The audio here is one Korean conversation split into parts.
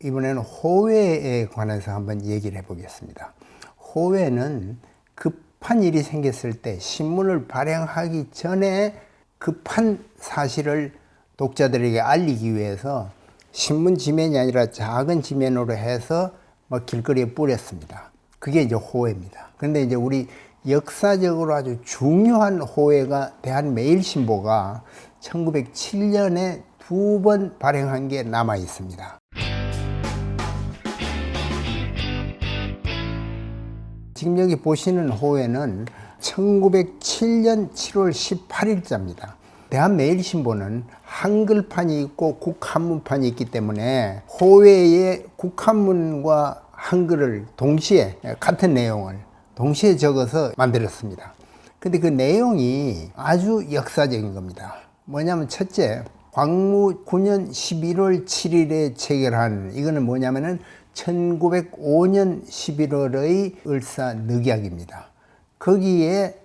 이번에는 호외에 관해서 한번 얘기를 해보겠습니다. 호외는 급한 일이 생겼을 때 신문을 발행하기 전에 급한 사실을 독자들에게 알리기 위해서 신문 지면이 아니라 작은 지면으로 해서 길거리에 뿌렸습니다. 그게 이제 호외입니다. 그런데 이제 우리 역사적으로 아주 중요한 호외가 대한매일신보가 1907년에 2번 발행한 게 남아 있습니다. 지금 여기 보시는 호외는 1907년 7월 18일자입니다. 대한매일신보는 한글판이 있고 국한문판이 있기 때문에 호외에 국한문과 한글을 동시에 같은 내용을 동시에 적어서 만들었습니다. 근데 그 내용이 아주 역사적인 겁니다. 뭐냐면 첫째, 광무 9년 11월 7일에 체결한, 이거는 뭐냐면은 1905년 11월의 을사늑약입니다. 거기에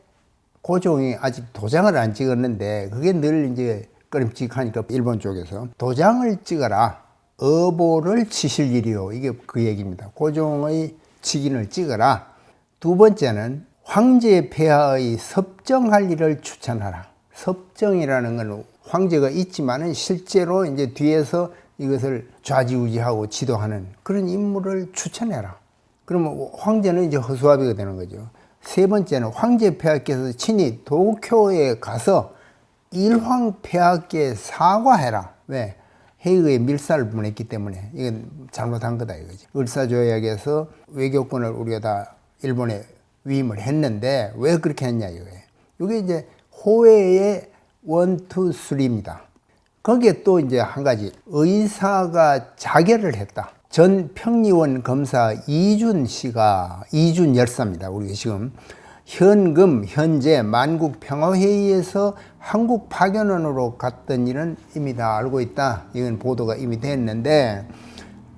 고종이 아직 도장을 안 찍었는데 그게 늘 이제 꺼림칙하니까 일본 쪽에서 도장을 찍어라, 어보를 치실 일이요, 이게 그 얘기입니다. 고종의 직인을 찍어라. 두 번째는 황제 폐하의 섭정할 일을 추천하라. 섭정이라는 건 황제가 있지만은 실제로 이제 뒤에서 이것을 좌지우지하고 지도하는 그런 인물을 추천해라. 그러면 황제는 이제 허수아비가 되는 거죠. 세 번째는 황제 폐하께서 친히 도쿄에 가서 일황 폐하께 사과해라. 왜? 헤이그에 밀사를 보냈기 때문에 이건 잘못한 거다 이거지. 을사조약에서 외교권을 우리가 다 일본에 위임을 했는데 왜 그렇게 했냐 이거예요. 이게 이제 호외의 1, 2, 3입니다. 거기에 또 이제 한 가지, 의사가 자결을 했다. 전 평리원 검사 이준 씨가, 이준 열사입니다. 우리가 지금 현재 만국평화회의에서 한국 파견원으로 갔던 일은 이미 다 알고 있다. 이건 보도가 이미 됐는데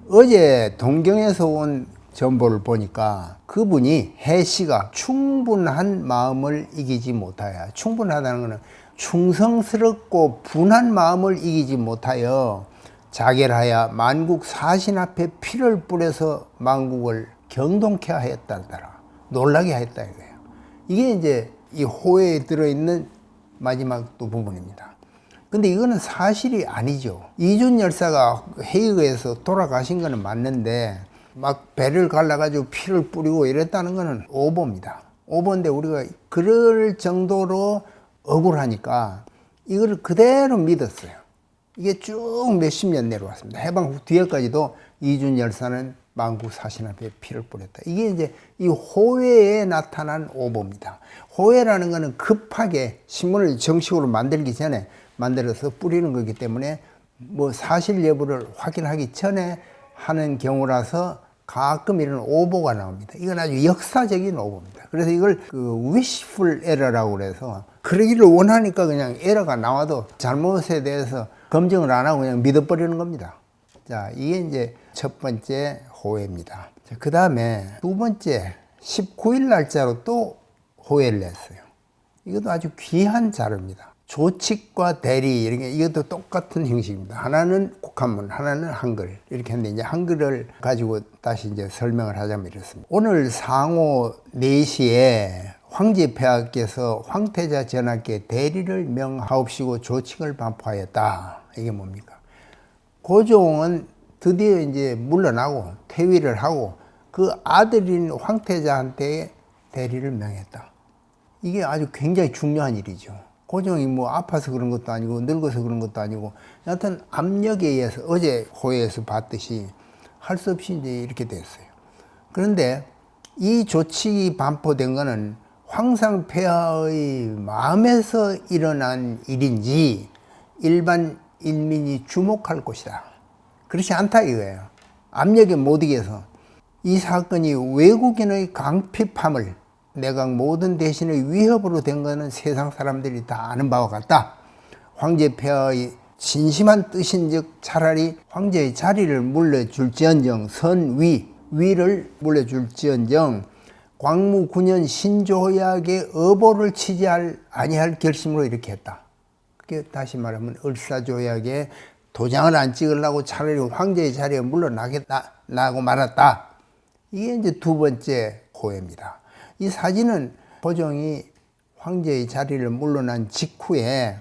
어제 동경에서 온 정보를 보니까 그분이 해 씨가 충분한 마음을 이기지 못하여, 충분하다는 것은 충성스럽고 분한 마음을 이기지 못하여 자결하여 만국 사신 앞에 피를 뿌려서 만국을 경동케 하였다더라. 놀라게 하였다 이거예요. 이게 이제 이 호외에 들어있는 마지막 또 부분입니다. 근데 이거는 사실이 아니죠. 이준 열사가 헤이그에서 돌아가신 거는 맞는데 막 배를 갈라가지고 피를 뿌리고 이랬다는 거는 오보입니다. 오보인데 우리가 그럴 정도로 억울하니까 이걸 그대로 믿었어요. 이게 쭉 몇십 년 내려왔습니다. 해방 후 뒤에까지도 이준 열사는 만국 사신 앞에 피를 뿌렸다. 이게 이제 이 호외에 나타난 오보입니다. 호외라는 거는 급하게 신문을 정식으로 만들기 전에 만들어서 뿌리는 거기 때문에 뭐 사실 여부를 확인하기 전에 하는 경우라서 가끔 이런 오보가 나옵니다. 이건 아주 역사적인 오보입니다. 그래서 이걸 wishful error라고 그래서 그러기를 원하니까 그냥 에러가 나와도 잘못에 대해서 검증을 안 하고 그냥 믿어버리는 겁니다. 자, 이게 이제 첫 번째 호외입니다. 그 다음에 두 번째 19일 날짜로 또 호외를 냈어요. 이것도 아주 귀한 자료입니다. 조칙과 대리, 이렇게 이것도 똑같은 형식입니다. 하나는 국한문, 하나는 한글. 이렇게 했는데 이제 한글을 가지고 다시 이제 설명을 하자면 이렇습니다. 오늘 상호 4시에 황제 폐하께서 황태자 전하께 대리를 명하옵시고 조칙을 반포하였다. 이게 뭡니까? 고종은 드디어 이제 물러나고 퇴위를 하고 그 아들인 황태자한테 대리를 명했다. 이게 아주 굉장히 중요한 일이죠. 고종이 뭐 아파서 그런 것도 아니고 늙어서 그런 것도 아니고 여하튼 압력에 의해서 어제 호회에서 봤듯이 할 수 없이 이제 이렇게 됐어요. 그런데 이 조칙이 반포된 거는 황상 폐하의 마음에서 일어난 일인지 일반 인민이 주목할 것이다. 그렇지 않다 이거예요. 압력에 못 이겨서 이 사건이 외국인의 강핍함을 내각 모든 대신의 위협으로 된 것은 세상 사람들이 다 아는 바와 같다. 황제 폐하의 진심한 뜻인즉 차라리 황제의 자리를 물려줄지언정, 위를 물려줄지언정 광무 9년 신조약의 어보를 취지할 아니할 결심으로 이렇게 했다. 그게 다시 말하면 을사조약의 도장을 안 찍으려고 차라리 황제의 자리에 물러나고 말았다. 이게 이제 두 번째 호해입니다. 이 사진은 고종이 황제의 자리를 물러난 직후에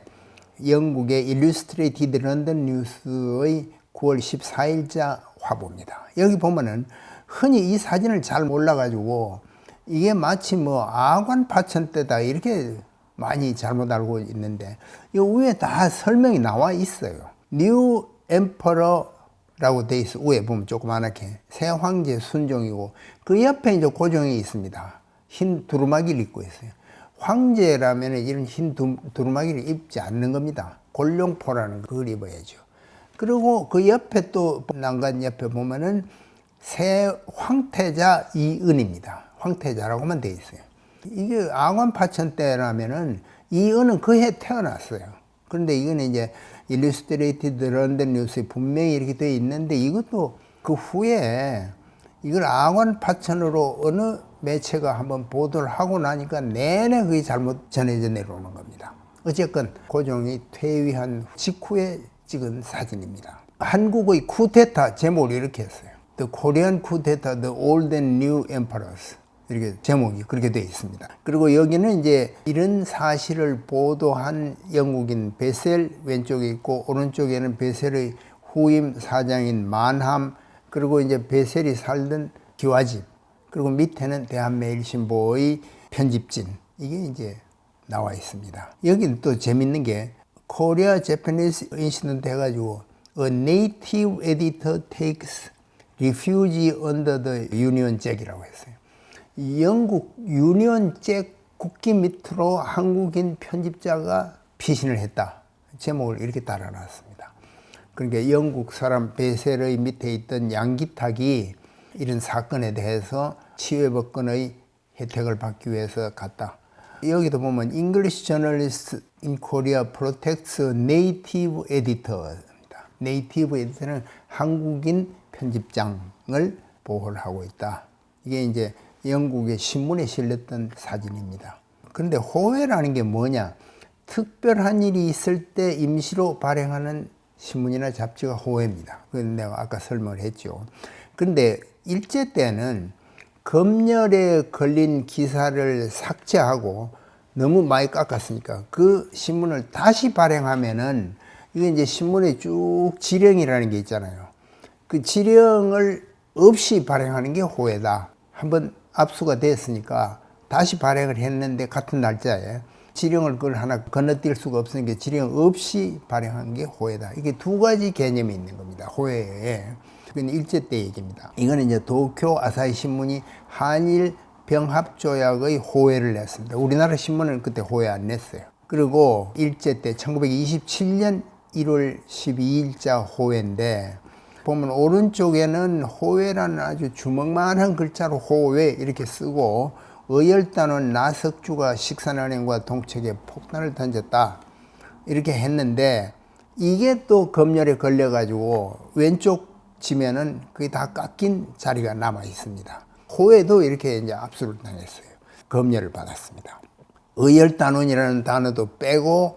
영국의 일루스트레이티드 런던 뉴스의 9월 14일자 화보입니다. 여기 보면은 흔히 이 사진을 잘 몰라가지고 이게 마치 뭐 아관 파천 때다 이렇게 많이 잘못 알고 있는데 이 위에 다 설명이 나와 있어요. 뉴 엠퍼러라고 돼 있어. 위에 보면 조그맣게 새 황제 순종이고 그 옆에 이제 고종이 있습니다. 흰 두루마기를 입고 있어요. 황제라면 이런 흰 두루마기를 입지 않는 겁니다. 골룡포라는 걸 입어야죠. 그리고 그 옆에 또 난간 옆에 보면은 새 황태자 이은입니다. 황태자라고만 돼 있어요. 이게 아관 파천 때라면은 이은은 그 해 태어났어요. 그런데 이거는 이제 일루스트레이티드 런던 뉴스에 분명히 이렇게 돼 있는데 이것도 그 후에 이걸 아관 파천으로 어느 매체가 한번 보도를 하고 나니까 내내 그게 잘못 전해져 내려오는 겁니다. 어쨌건 고종이 퇴위한 직후에 찍은 사진입니다. 한국의 쿠데타 제목을 이렇게 했어요. The Korean Coup d'etat, the Old and New Emperors. 이렇게 제목이 그렇게 되어 있습니다. 그리고 여기는 이제 이런 사실을 보도한 영국인 베셀 왼쪽에 있고 오른쪽에는 베셀의 후임 사장인 만함 그리고 이제 베셀이 살던 기와집 그리고 밑에는 대한매일신보의 편집진 이게 이제 나와 있습니다. 여기는 또 재밌는 게 Korea Japanese Incident 해가지고 A native editor takes refuge under the Union Jack이라고 했어요. 영국 유니언 잭 국기 밑으로 한국인 편집자가 피신을 했다. 제목을 이렇게 달아놨습니다. 그러니까 영국 사람 베셀의 밑에 있던 양기탁이 이런 사건에 대해서 치외법권의 혜택을 받기 위해서 갔다. 여기도 보면 English Journalist in Korea protects native editor입니다. 네이티브 에디터는 한국인 편집장을 보호를 하고 있다. 이게 이제 영국의 신문에 실렸던 사진입니다. 그런데 호해라는 게 뭐냐? 특별한 일이 있을 때 임시로 발행하는 신문이나 잡지가 호해입니다. 그건 내가 아까 설명을 했죠. 그런데 일제 때는 검열에 걸린 기사를 삭제하고 너무 많이 깎았으니까 그 신문을 다시 발행하면은 이게 이제 신문에 쭉 지령이라는 게 있잖아요. 그 지령을 없이 발행하는 게 호해다. 한번 압수가 됐으니까 다시 발행을 했는데 같은 날짜에 지령을 그걸 하나 건너뛸 수가 없으니까 지령 없이 발행한 게 호해다. 이게 두 가지 개념이 있는 겁니다. 호해에. 그건 일제 때 얘기입니다. 이거는 이제 도쿄 아사히 신문이 한일 병합조약의 호해를 냈습니다. 우리나라 신문은 그때 호해 안 냈어요. 그리고 일제 때 1927년 1월 12일자 호해인데 보면 오른쪽에는 호해라는 아주 주먹만한 글자로 호해 이렇게 쓰고 의열단원 나석주가 식산은행과 동책에 폭탄을 던졌다 이렇게 했는데 이게 또 검열에 걸려가지고 왼쪽 지면은 그게 다 깎인 자리가 남아 있습니다. 호해도 이렇게 이제 압수를 당했어요. 검열을 받았습니다. 의열단원이라는 단어도 빼고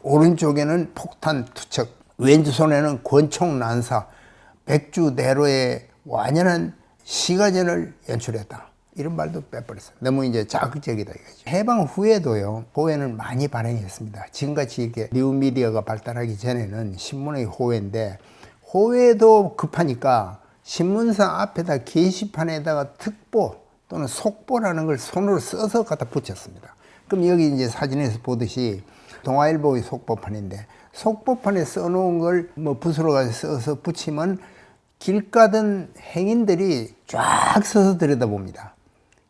오른쪽에는 폭탄 투척, 왼손에는 권총 난사, 백주대로의 완연한 시가전을 연출했다. 이런 말도 빼버렸어요. 너무 이제 자극적이다 이거죠. 해방 후에도요, 호해는 많이 발행했습니다. 지금같이 이렇게 뉴미디어가 발달하기 전에는 신문의 호해인데, 호해도 급하니까 신문사 앞에다 게시판에다가 특보 또는 속보라는 걸 손으로 써서 갖다 붙였습니다. 그럼 여기 이제 사진에서 보듯이 동아일보의 속보판인데, 속보판에 써놓은 걸 뭐 붓으로 가서 써서 붙이면 길 가던 행인들이 쫙 서서 들여다봅니다.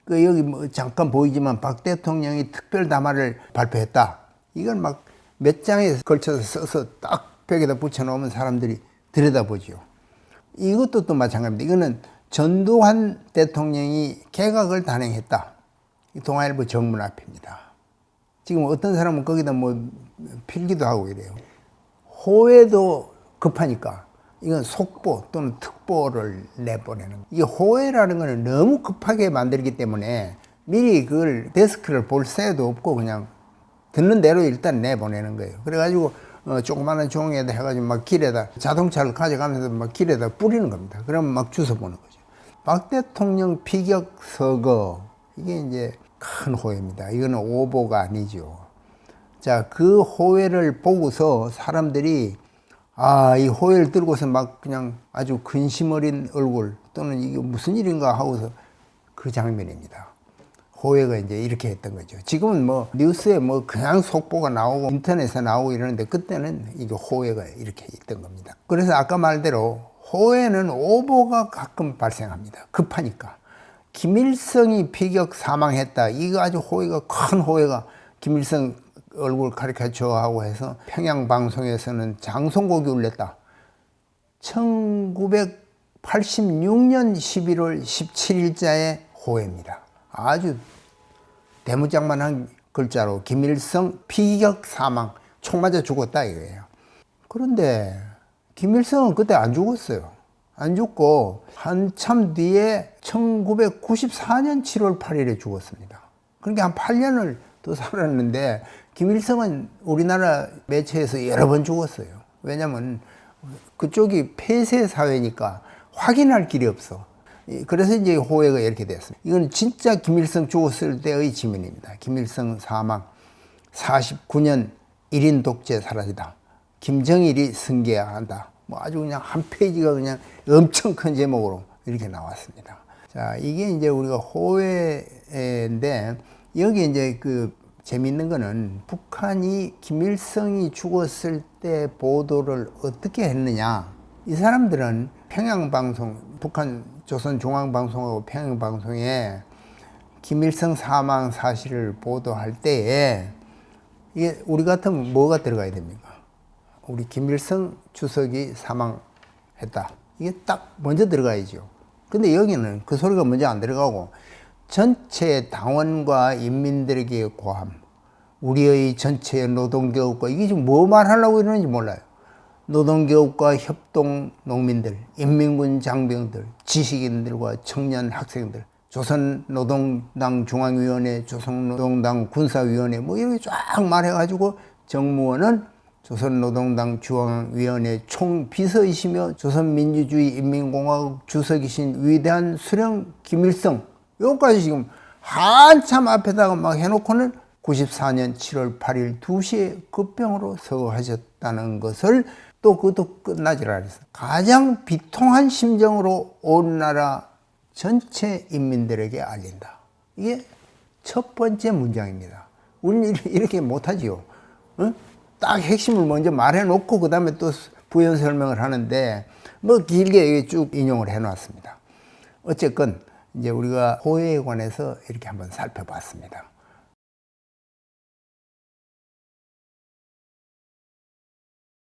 그 여기 뭐 잠깐 보이지만 박 대통령이 특별 담화를 발표했다. 이걸 막 몇 장에 걸쳐서 써서 딱 벽에다 붙여놓으면 사람들이 들여다보죠. 이것도 또 마찬가지입니다. 이거는 전두환 대통령이 개각을 단행했다. 동아일보 정문 앞입니다. 지금 어떤 사람은 거기다 뭐 필기도 하고 이래요. 호해도 급하니까 이건 속보 또는 특보를 내보내는. 이게 호해라는 거는 너무 급하게 만들기 때문에 미리 그걸 데스크를 볼 새도 없고 그냥 듣는 대로 일단 내보내는 거예요. 그래가지고 조그마한 종이에다 해가지고 막 길에다 자동차를 가져가면서 막 길에다 뿌리는 겁니다. 그러면 막 주워 보는 거죠. 박 대통령 피격 서거, 이게 이제 큰 호해입니다. 이거는 오보가 아니죠. 자, 그 호해를 보고서 사람들이 이 호해를 들고서 막 그냥 아주 근심 어린 얼굴 또는 이게 무슨 일인가 하고서 그 장면입니다. 호해가 이제 이렇게 했던 거죠. 지금은 뭐 뉴스에 뭐 그냥 속보가 나오고 인터넷에 나오고 이러는데 그때는 이게 호해가 이렇게 있던 겁니다. 그래서 아까 말대로 호해는 오보가 가끔 발생합니다. 급하니까. 김일성이 피격 사망했다. 이거 아주 호해가 큰 호해가 김일성 얼굴 카리카처하고 해서 평양 방송에서는 장송곡이 울렸다. 1986년 11월 17일자의 호해입니다. 아주 대문짝만한 글자로 김일성 피격 사망, 총 맞아 죽었다 이거예요. 그런데 김일성은 그때 안 죽었어요. 안 죽고 한참 뒤에 1994년 7월 8일에 죽었습니다. 그러니까 한 8년을 더 살았는데 김일성은 우리나라 매체에서 여러 번 죽었어요. 왜냐면 그쪽이 폐쇄 사회니까 확인할 길이 없어. 그래서 이제 호해가 이렇게 됐습니다. 이건 진짜 김일성 죽었을 때의 지면입니다. 김일성 사망, 49년 1인 독재 사라지다. 김정일이 승계한다. 뭐 아주 그냥 한 페이지가 그냥 엄청 큰 제목으로 이렇게 나왔습니다. 자, 이게 이제 우리가 호해인데 여기 이제 그 재밌는 거는 북한이 김일성이 죽었을 때 보도를 어떻게 했느냐. 이 사람들은 평양방송, 북한 조선중앙방송하고 평양방송에 김일성 사망 사실을 보도할 때에 이게 우리 같으면 뭐가 들어가야 됩니까? 우리 김일성 주석이 사망했다. 이게 딱 먼저 들어가야죠. 근데 여기는 그 소리가 먼저 안 들어가고 전체 당원과 인민들에게 고함, 우리의 전체 노동계급과 이게 지금 뭐 말하려고 이러는지 몰라요. 노동계급과 협동 농민들, 인민군 장병들, 지식인들과 청년 학생들, 조선노동당 중앙위원회, 조선노동당 군사위원회 뭐 이렇게 쫙 말해가지고 정무원은 조선노동당 중앙위원회 총비서이시며 조선민주주의 인민공화국 주석이신 위대한 수령 김일성, 여기까지 지금 한참 앞에다가 막 해놓고는 94년 7월 8일 2시에 급병으로 서거하셨다는 것을 또 그것도 끝나질 않았어요. 가장 비통한 심정으로 온 나라 전체 인민들에게 알린다. 이게 첫 번째 문장입니다. 우리는 이렇게 못하지요. 어? 딱 핵심을 먼저 말해놓고 그 다음에 또 부연 설명을 하는데 뭐 길게 쭉 인용을 해놨습니다. 어쨌건 이제 우리가 호해에 관해서 이렇게 한번 살펴봤습니다.